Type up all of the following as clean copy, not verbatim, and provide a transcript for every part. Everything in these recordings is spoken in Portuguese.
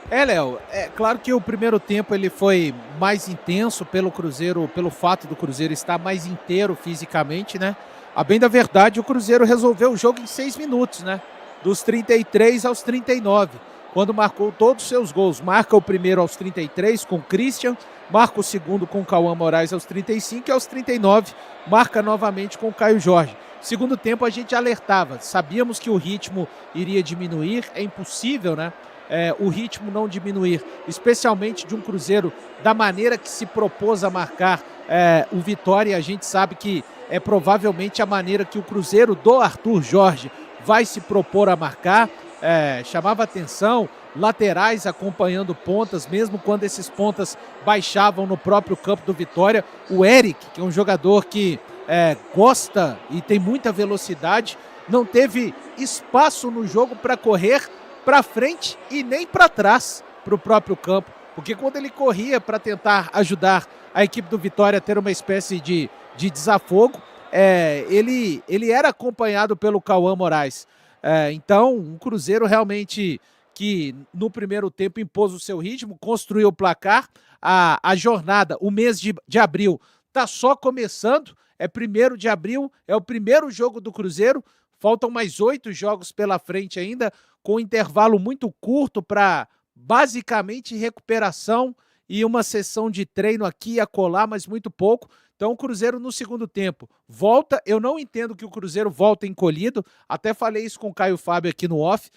Léo, é claro que o primeiro tempo ele foi mais intenso pelo Cruzeiro, pelo fato do Cruzeiro estar mais inteiro fisicamente, né? A bem da verdade, o Cruzeiro resolveu o jogo em 6 minutos, né? Dos 33 aos 39, quando marcou todos os seus gols. Marca o primeiro aos 33 com o Christian, marca o segundo com o Cauã Moraes aos 35 e aos 39 marca novamente com o Caio Jorge. Segundo tempo a gente alertava, sabíamos que o ritmo iria diminuir, é impossível, né? O ritmo não diminuir, especialmente de um Cruzeiro da maneira que se propôs a marcar o Vitória. A gente sabe que é provavelmente a maneira que o Cruzeiro do Arthur Jorge vai se propor a marcar. Chamava atenção, laterais acompanhando pontas, mesmo quando esses pontas baixavam no próprio campo do Vitória. O Eric, que é um jogador que gosta e tem muita velocidade, não teve espaço no jogo para correr para frente e nem para trás para o próprio campo, porque quando ele corria para tentar ajudar a equipe do Vitória a ter uma espécie de desafogo, ele era acompanhado pelo Cauã Moraes. Então, um Cruzeiro realmente que no primeiro tempo impôs o seu ritmo, construiu o placar. A jornada, o mês de abril está só começando, é 1º de abril, é o primeiro jogo do Cruzeiro, faltam mais 8 jogos pela frente ainda, com um intervalo muito curto para basicamente recuperação e uma sessão de treino aqui e acolá, mas muito pouco. Então o Cruzeiro no segundo tempo volta. Eu não entendo que o Cruzeiro volta encolhido, até falei isso com o Caio Fábio aqui no off,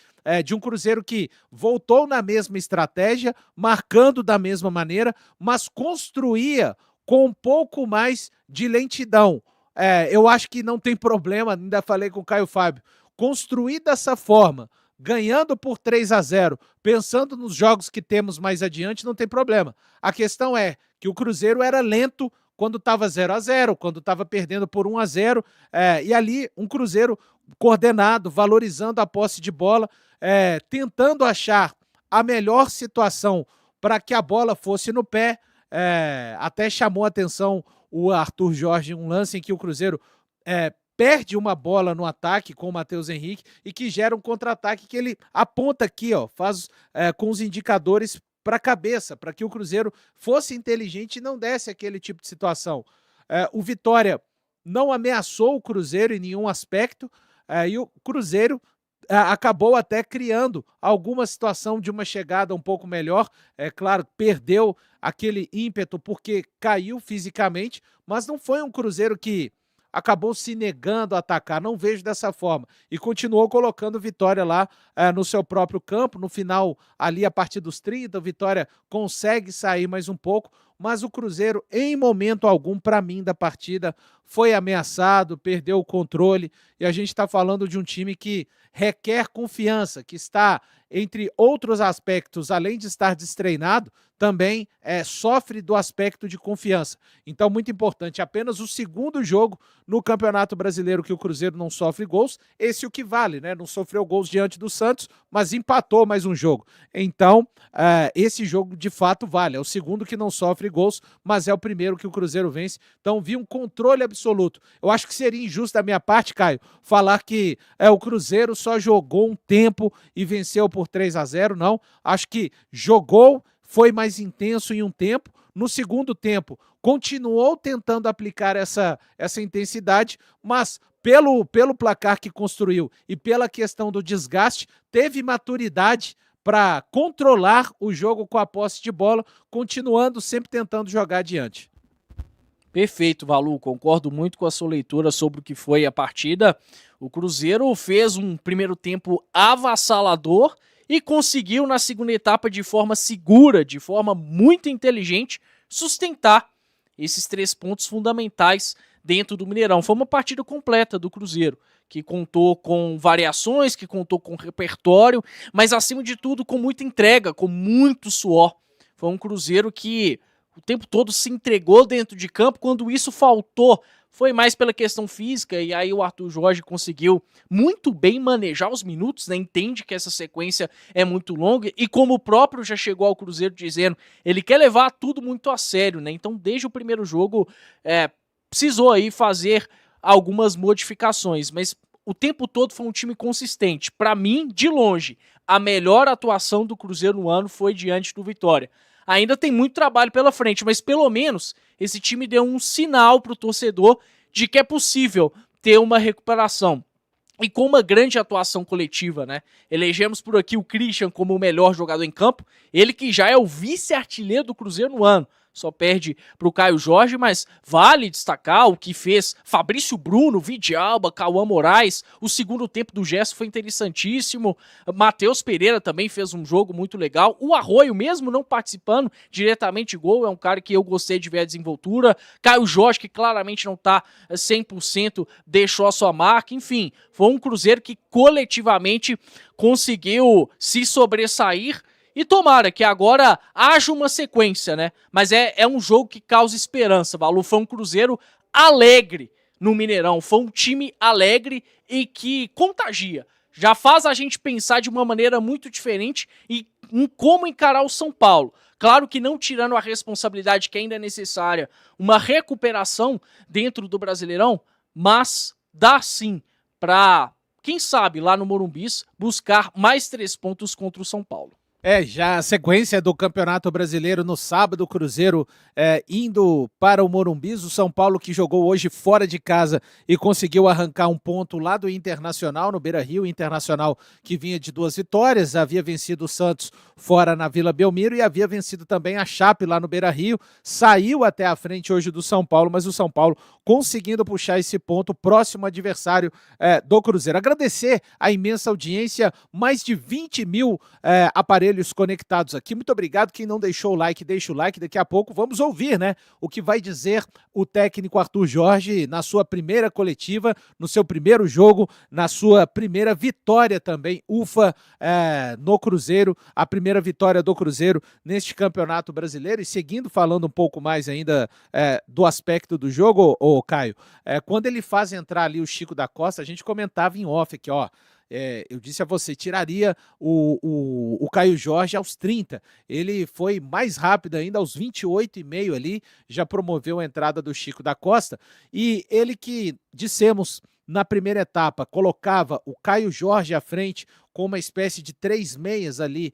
de um Cruzeiro que voltou na mesma estratégia, marcando da mesma maneira, mas construía com um pouco mais de lentidão. Eu acho que não tem problema, ainda falei com o Caio Fábio, construir dessa forma, ganhando por 3-0, pensando nos jogos que temos mais adiante, não tem problema. A questão é que o Cruzeiro era lento quando estava 0-0, quando estava perdendo por 1-0, e ali um Cruzeiro coordenado, valorizando a posse de bola, tentando achar a melhor situação para que a bola fosse no pé. Até chamou a atenção o Arthur Jorge, um lance em que o Cruzeiro perde uma bola no ataque com o Matheus Henrique e que gera um contra-ataque que ele aponta aqui, ó, faz com os indicadores para a cabeça, para que o Cruzeiro fosse inteligente e não desse aquele tipo de situação. O Vitória não ameaçou o Cruzeiro em nenhum aspecto, e o Cruzeiro acabou até criando alguma situação de uma chegada um pouco melhor. É claro, perdeu aquele ímpeto porque caiu fisicamente, mas não foi um Cruzeiro que acabou se negando a atacar, não vejo dessa forma, e continuou colocando Vitória lá no seu próprio campo. No final, ali a partir dos 30, o Vitória consegue sair mais um pouco, mas o Cruzeiro, em momento algum, para mim, da partida, foi ameaçado, perdeu o controle, e a gente está falando de um time que requer confiança, que está, entre outros aspectos, além de estar destreinado, também sofre do aspecto de confiança. Então, muito importante, apenas o segundo jogo no Campeonato Brasileiro que o Cruzeiro não sofre gols, esse é o que vale, né? Não sofreu gols diante do Santos, mas empatou mais um jogo. Então, esse jogo de fato vale, é o segundo que não sofre gols, mas é o primeiro que o Cruzeiro vence. Então, vi um controle absoluto. Eu acho que seria injusto da minha parte, Caio, falar que o Cruzeiro só jogou um tempo e venceu por 3-0, não. Acho que jogou, foi mais intenso em um tempo. No segundo tempo, continuou tentando aplicar essa intensidade, mas pelo placar que construiu e pela questão do desgaste, teve maturidade para controlar o jogo com a posse de bola, continuando sempre tentando jogar adiante. Perfeito, Valu, concordo muito com a sua leitura sobre o que foi a partida. O Cruzeiro fez um primeiro tempo avassalador e conseguiu na segunda etapa, de forma segura, de forma muito inteligente, sustentar esses 3 pontos fundamentais dentro do Mineirão. Foi uma partida completa do Cruzeiro, que contou com variações, que contou com repertório, mas acima de tudo com muita entrega, com muito suor. Foi um Cruzeiro que o tempo todo se entregou dentro de campo. Quando isso faltou, foi mais pela questão física, e aí o Arthur Jorge conseguiu muito bem manejar os minutos, né? Entende que essa sequência é muito longa, e como o próprio já chegou ao Cruzeiro dizendo, ele quer levar tudo muito a sério, né? Então desde o primeiro jogo precisou aí fazer algumas modificações, mas o tempo todo foi um time consistente. Para mim, de longe, a melhor atuação do Cruzeiro no ano foi diante do Vitória. Ainda tem muito trabalho pela frente, mas pelo menos esse time deu um sinal para o torcedor de que é possível ter uma recuperação. E com uma grande atuação coletiva, né? Elegemos por aqui o Christian como o melhor jogador em campo, ele que já é o vice-artilheiro do Cruzeiro no ano. Só perde para o Caio Jorge, mas vale destacar o que fez Fabrício Bruno, Vidialba, Cauã Moraes. O segundo tempo do Gerson foi interessantíssimo. Matheus Pereira também fez um jogo muito legal. O Arroio, mesmo não participando diretamente de gol, é um cara que eu gostei de ver a desenvoltura. Caio Jorge, que claramente não está 100%, deixou a sua marca. Enfim, foi um Cruzeiro que coletivamente conseguiu se sobressair. E tomara que agora haja uma sequência, né? Mas é um jogo que causa esperança, Valu. Foi um Cruzeiro alegre no Mineirão. Foi um time alegre e que contagia. Já faz a gente pensar de uma maneira muito diferente em como encarar o São Paulo. Claro que não tirando a responsabilidade que ainda é necessária, uma recuperação dentro do Brasileirão, mas dá sim para, quem sabe, lá no Morumbis, buscar mais 3 pontos contra o São Paulo. Já a sequência do Campeonato Brasileiro no sábado, o Cruzeiro indo para o Morumbis, o São Paulo que jogou hoje fora de casa e conseguiu arrancar um ponto lá do Internacional, no Beira-Rio, Internacional que vinha de 2 vitórias, havia vencido o Santos fora na Vila Belmiro e havia vencido também a Chape lá no Beira-Rio, saiu até a frente hoje do São Paulo, mas o São Paulo conseguindo puxar esse ponto, próximo adversário do Cruzeiro. Agradecer a imensa audiência, mais de 20 mil aparelhos conectados aqui. Muito obrigado. Quem não deixou o like, deixa o like. Daqui a pouco vamos ouvir, né, o que vai dizer o técnico Arthur Jorge na sua primeira coletiva, no seu primeiro jogo, na sua primeira vitória também, ufa, no Cruzeiro, a primeira vitória do Cruzeiro neste Campeonato Brasileiro. E seguindo falando um pouco mais ainda do aspecto do jogo, Caio, quando ele faz entrar ali o Chico da Costa, a gente comentava em off aqui, ó, eu disse a você, tiraria o Caio Jorge aos 30. Ele foi mais rápido ainda, aos 28,5 ali, já promoveu a entrada do Chico da Costa. E ele que, dissemos, na primeira etapa, colocava o Caio Jorge à frente, com uma espécie de 3 meias ali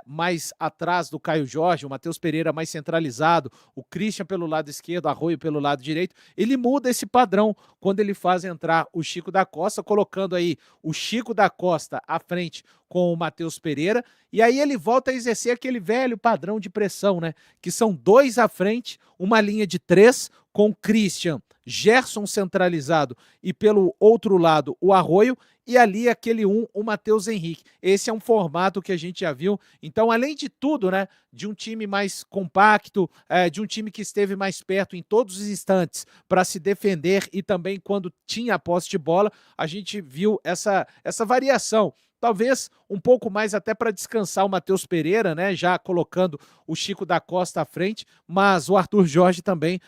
mais atrás do Caio Jorge, o Matheus Pereira mais centralizado, o Christian pelo lado esquerdo, Arroio pelo lado direito. Ele muda esse padrão quando ele faz entrar o Chico da Costa, colocando aí o Chico da Costa à frente com o Matheus Pereira, e aí ele volta a exercer aquele velho padrão de pressão, né? Que são 2 à frente, uma linha de 3 com Christian, Gerson centralizado e pelo outro lado o Arroio, e ali aquele o Matheus Henrique. Esse é um formato que a gente já viu. Então, além de tudo, né, de um time mais compacto, de um time que esteve mais perto em todos os instantes para se defender e também quando tinha a posse de bola, a gente viu essa variação. Talvez um pouco mais até para descansar o Matheus Pereira, né? Já colocando o Chico da Costa à frente, mas o Arthur Jorge também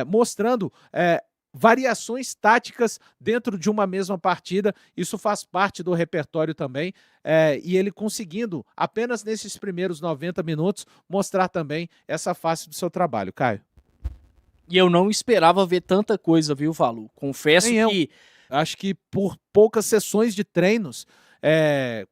mostrando variações táticas dentro de uma mesma partida. Isso faz parte do repertório também, e ele conseguindo, apenas nesses primeiros 90 minutos, mostrar também essa face do seu trabalho, Caio. E eu não esperava ver tanta coisa, viu, Valu? Confesso que... Acho que por poucas sessões de treinos,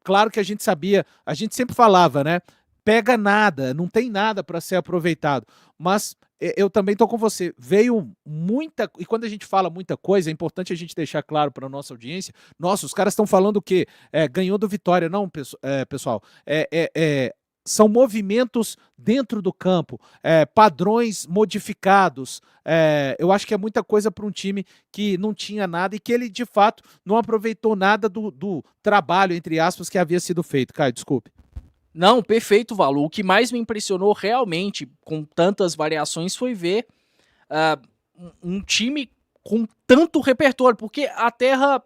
claro que a gente sabia, a gente sempre falava, né? Pega nada, não tem nada para ser aproveitado, mas eu também tô com você, veio muita, e quando a gente fala muita coisa, é importante a gente deixar claro para a nossa audiência, nossa, os caras estão falando o quê? Ganhou do Vitória, não, pessoal, são movimentos dentro do campo, padrões modificados. Eu acho que é muita coisa para um time que não tinha nada e que ele, de fato, não aproveitou nada do trabalho, entre aspas, que havia sido feito. Caio, desculpe. Não, perfeito, Valu. O que mais me impressionou realmente, com tantas variações, foi ver um time com tanto repertório, porque a terra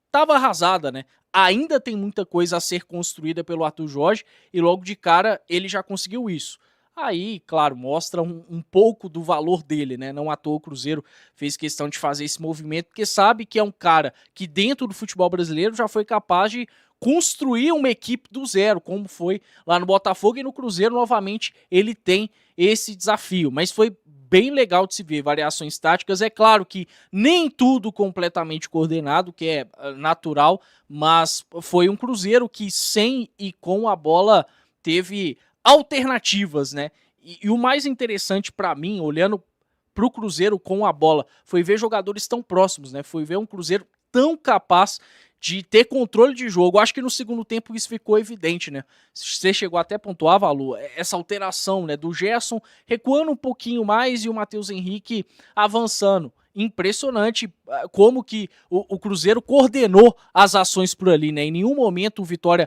estava arrasada, né? Ainda tem muita coisa a ser construída pelo Arthur Jorge e logo de cara ele já conseguiu isso. Aí, claro, mostra um pouco do valor dele, né? Não à toa o Cruzeiro fez questão de fazer esse movimento, porque sabe que é um cara que dentro do futebol brasileiro já foi capaz de construir uma equipe do zero, como foi lá no Botafogo, e no Cruzeiro novamente ele tem esse desafio. Mas foi bem legal de se ver, variações táticas. É claro que nem tudo completamente coordenado, que é natural, mas foi um Cruzeiro que sem e com a bola teve alternativas, né? E o mais interessante para mim, olhando pro Cruzeiro com a bola, foi ver jogadores tão próximos, né? Foi ver um Cruzeiro tão capaz de ter controle de jogo. Acho que no segundo tempo isso ficou evidente, né? Você chegou até a pontuar, Valu, essa alteração, né, do Gerson recuando um pouquinho mais e o Matheus Henrique avançando. Impressionante como que o Cruzeiro coordenou as ações por ali, né? Em nenhum momento o Vitória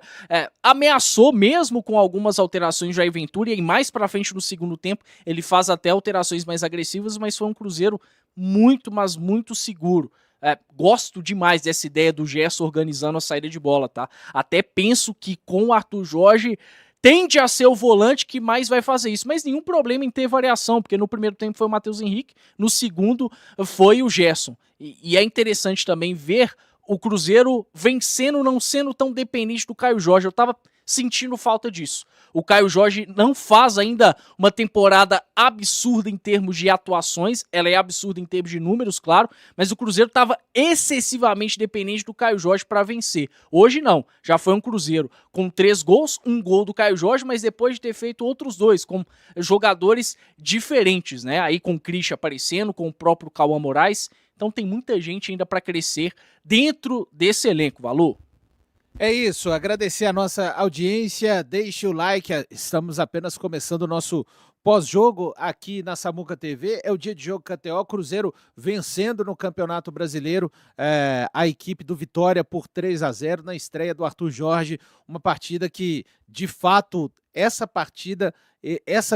ameaçou, mesmo com algumas alterações de Jair Ventura, e mais pra frente no segundo tempo ele faz até alterações mais agressivas, mas foi um Cruzeiro muito, mas muito seguro. Gosto demais dessa ideia do Gerson organizando a saída de bola, tá? Até penso que com o Arthur Jorge tende a ser o volante que mais vai fazer isso, mas nenhum problema em ter variação, porque no primeiro tempo foi o Matheus Henrique, no segundo foi o Gerson. E é interessante também ver o Cruzeiro vencendo, não sendo tão dependente do Caio Jorge. Eu tava sentindo falta disso. O Caio Jorge não faz ainda uma temporada absurda em termos de atuações, ela é absurda em termos de números, claro, mas o Cruzeiro estava excessivamente dependente do Caio Jorge para vencer. Hoje não, já foi um Cruzeiro com 3 gols, um gol do Caio Jorge, mas depois de ter feito outros 2, com jogadores diferentes, né? Aí com o Christian aparecendo, com o próprio Cauã Moraes, então tem muita gente ainda para crescer dentro desse elenco, Valu. É isso, agradecer a nossa audiência, deixe o like, estamos apenas começando o nosso pós-jogo aqui na Samuca TV, é o dia de jogo KTO, Cruzeiro vencendo no Campeonato Brasileiro a equipe do Vitória por 3-0 na estreia do Arthur Jorge, uma partida que, de fato, essa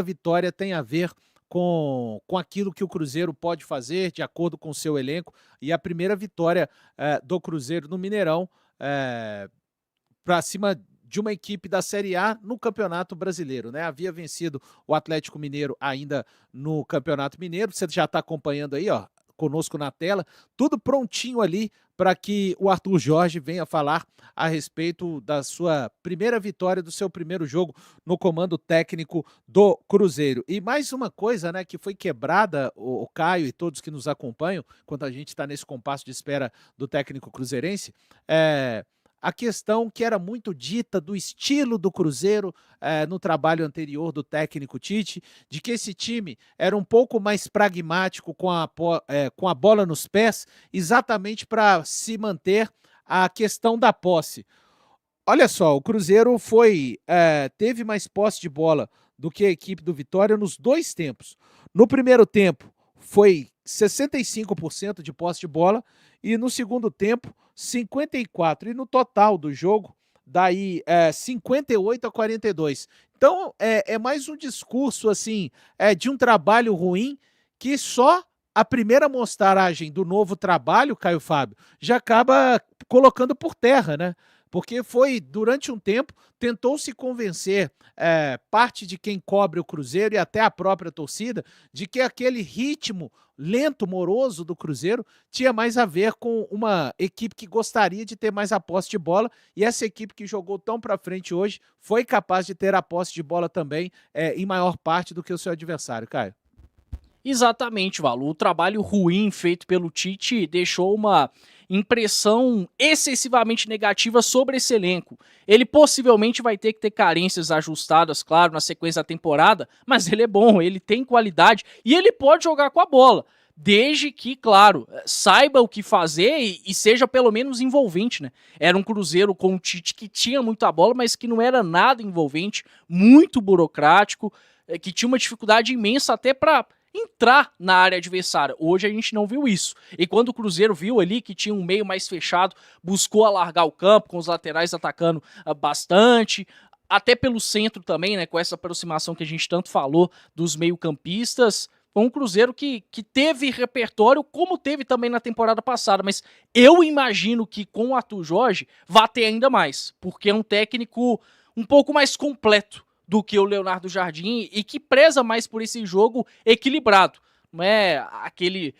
vitória tem a ver com aquilo que o Cruzeiro pode fazer, de acordo com o seu elenco, e a primeira vitória do Cruzeiro no Mineirão, para cima de uma equipe da Série A no Campeonato Brasileiro, né? Havia vencido o Atlético Mineiro ainda no Campeonato Mineiro, você já está acompanhando aí, ó, conosco na tela, tudo prontinho ali para que o Arthur Jorge venha falar a respeito da sua primeira vitória, do seu primeiro jogo no comando técnico do Cruzeiro. E mais uma coisa, né, que foi quebrada, o Caio e todos que nos acompanham, enquanto a gente está nesse compasso de espera do técnico cruzeirense, a questão que era muito dita do estilo do Cruzeiro no trabalho anterior do técnico Tite, de que esse time era um pouco mais pragmático com a bola nos pés, exatamente para se manter a questão da posse. Olha só, o Cruzeiro teve mais posse de bola do que a equipe do Vitória nos 2 tempos. No primeiro tempo, foi 65% de posse de bola, e no segundo tempo, 54%. E no total do jogo, daí 58-42. Então, é mais um discurso, assim, de um trabalho ruim, que só a primeira mostragem do novo trabalho, Caio Fábio, já acaba colocando por terra, né? Porque foi, durante um tempo, tentou-se convencer parte de quem cobre o Cruzeiro e até a própria torcida de que aquele ritmo lento, moroso do Cruzeiro tinha mais a ver com uma equipe que gostaria de ter mais a posse de bola, e essa equipe que jogou tão para frente hoje foi capaz de ter a posse de bola também em maior parte do que o seu adversário, Caio. Exatamente, Valu. O trabalho ruim feito pelo Tite deixou uma impressão excessivamente negativa sobre esse elenco. Ele possivelmente vai ter que ter carências ajustadas, claro, na sequência da temporada, mas ele é bom, ele tem qualidade e ele pode jogar com a bola, desde que, claro, saiba o que fazer e seja pelo menos envolvente, né? Era um Cruzeiro com o Tite que tinha muita bola, mas que não era nada envolvente, muito burocrático, que tinha uma dificuldade imensa até para entrar na área adversária. Hoje a gente não viu isso. E quando o Cruzeiro viu ali que tinha um meio mais fechado, buscou alargar o campo, com os laterais atacando bastante, até pelo centro também, né, com essa aproximação que a gente tanto falou dos meio-campistas. Foi um Cruzeiro que teve repertório, como teve também na temporada passada, mas eu imagino que com o Arthur Jorge vai ter ainda mais, porque é um técnico um pouco mais completo do que o Leonardo Jardim e que preza mais por esse jogo equilibrado. não é aquele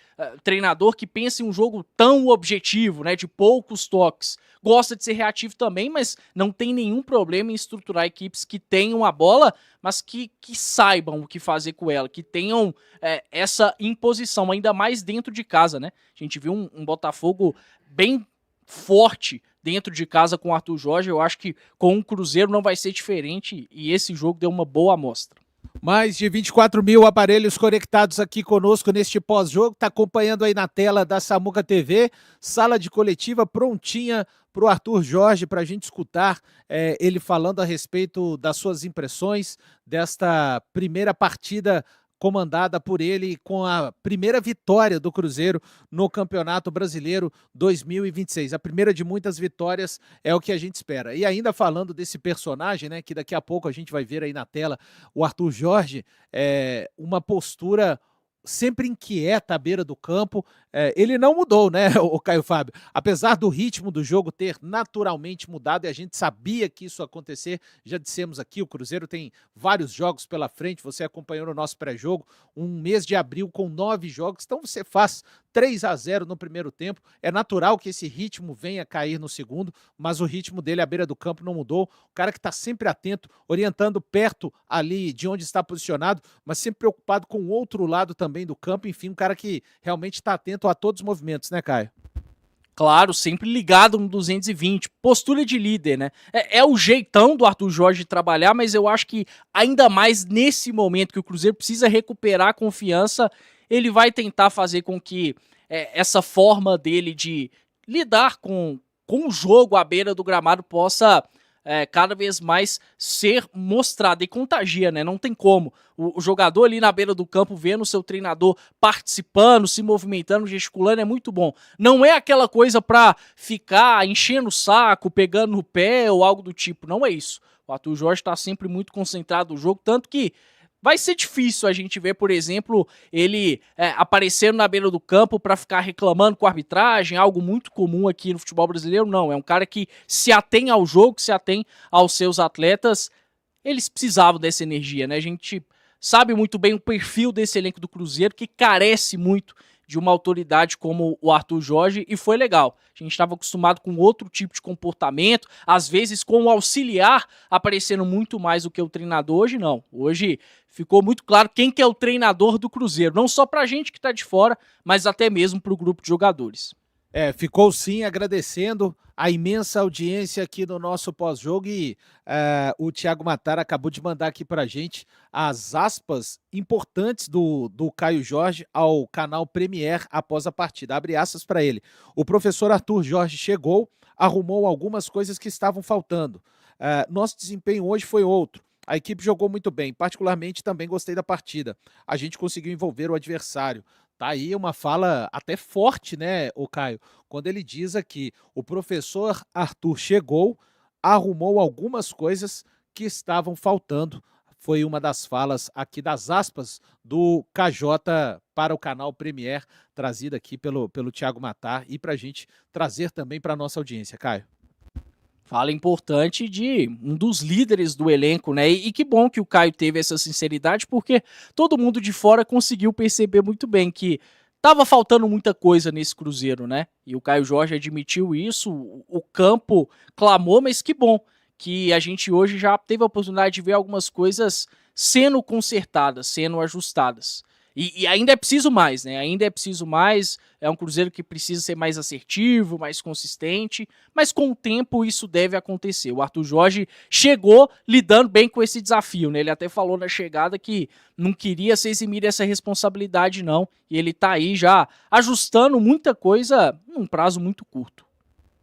treinador que pensa em um jogo tão objetivo, né, de poucos toques. Gosta de ser reativo também, mas não tem nenhum problema em estruturar equipes que tenham a bola, mas que saibam o que fazer com ela, que tenham essa imposição, ainda mais dentro de casa, né? A gente viu um Botafogo bem forte dentro de casa com o Arthur Jorge. Eu acho que com o Cruzeiro não vai ser diferente e esse jogo deu uma boa amostra. Mais de 24 mil aparelhos conectados aqui conosco neste pós-jogo. Está acompanhando aí na tela da Samuca TV, sala de coletiva prontinha para o Arthur Jorge, para a gente escutar ele falando a respeito das suas impressões desta primeira partida comandada por ele com a primeira vitória do Cruzeiro no Campeonato Brasileiro 2026. A primeira de muitas vitórias é o que a gente espera. E ainda falando desse personagem, né, que daqui a pouco a gente vai ver aí na tela, o Arthur Jorge, uma postura sempre inquieta à beira do campo. Ele não mudou, né, o Caio Fábio? Apesar do ritmo do jogo ter naturalmente mudado, e a gente sabia que isso ia acontecer, já dissemos aqui, o Cruzeiro tem vários jogos pela frente, você acompanhou no nosso pré-jogo, um mês de abril com 9 jogos, então você faz 3-0 no primeiro tempo, é natural que esse ritmo venha cair no segundo, mas o ritmo dele à beira do campo não mudou, o cara que está sempre atento, orientando perto ali de onde está posicionado, mas sempre preocupado com o outro lado também do campo, enfim, um cara que realmente está atento a todos os movimentos, né, Caio? Claro, sempre ligado no 220, postura de líder, né? É o jeitão do Arthur Jorge trabalhar, mas eu acho que ainda mais nesse momento que o Cruzeiro precisa recuperar a confiança, ele vai tentar fazer com que essa forma dele de lidar com o jogo à beira do gramado possa cada vez mais ser mostrada e contagia, né? Não tem como. O jogador ali na beira do campo vendo o seu treinador participando, se movimentando, gesticulando, é muito bom. Não é aquela coisa pra ficar enchendo o saco, pegando no pé ou algo do tipo. Não é isso. O Arthur Jorge tá sempre muito concentrado no jogo, tanto que vai ser difícil a gente ver, por exemplo, ele aparecendo na beira do campo para ficar reclamando com a arbitragem, algo muito comum aqui no futebol brasileiro. Não, é um cara que se atém ao jogo, que se atém aos seus atletas. Eles precisavam dessa energia, né? A gente sabe muito bem o perfil desse elenco do Cruzeiro, que carece muito de uma autoridade como o Arthur Jorge, e foi legal. A gente estava acostumado com outro tipo de comportamento, às vezes com o auxiliar aparecendo muito mais do que o treinador. Hoje não. Hoje ficou muito claro quem que é o treinador do Cruzeiro, não só pra gente que tá de fora, mas até mesmo pro grupo de jogadores. Ficou sim, agradecendo a imensa audiência aqui no nosso pós-jogo e o Thiago Matara acabou de mandar aqui pra gente as aspas importantes do Caio Jorge ao canal Premier após a partida. Abre aspas para ele. O professor Arthur Jorge chegou, arrumou algumas coisas que estavam faltando. Nosso desempenho hoje foi outro. A equipe jogou muito bem, particularmente também gostei da partida. A gente conseguiu envolver o adversário. Tá aí uma fala até forte, né, o Caio? Quando ele diz aqui, o professor Arthur chegou, arrumou algumas coisas que estavam faltando. Foi uma das falas aqui das aspas do KJ para o canal Premier, trazida aqui pelo Thiago Matar e para a gente trazer também para a nossa audiência, Caio. Fala importante de um dos líderes do elenco, né? E que bom que o Caio teve essa sinceridade, porque todo mundo de fora conseguiu perceber muito bem que tava faltando muita coisa nesse Cruzeiro, né? E o Caio Jorge admitiu isso, o campo clamou, mas que bom que a gente hoje já teve a oportunidade de ver algumas coisas sendo consertadas, sendo ajustadas. E ainda é preciso mais, né? Ainda é preciso mais. É um Cruzeiro que precisa ser mais assertivo, mais consistente. Mas com o tempo isso deve acontecer. O Arthur Jorge chegou lidando bem com esse desafio, né? Ele até falou na chegada que não queria se eximir dessa responsabilidade, não. E ele tá aí já ajustando muita coisa num prazo muito curto.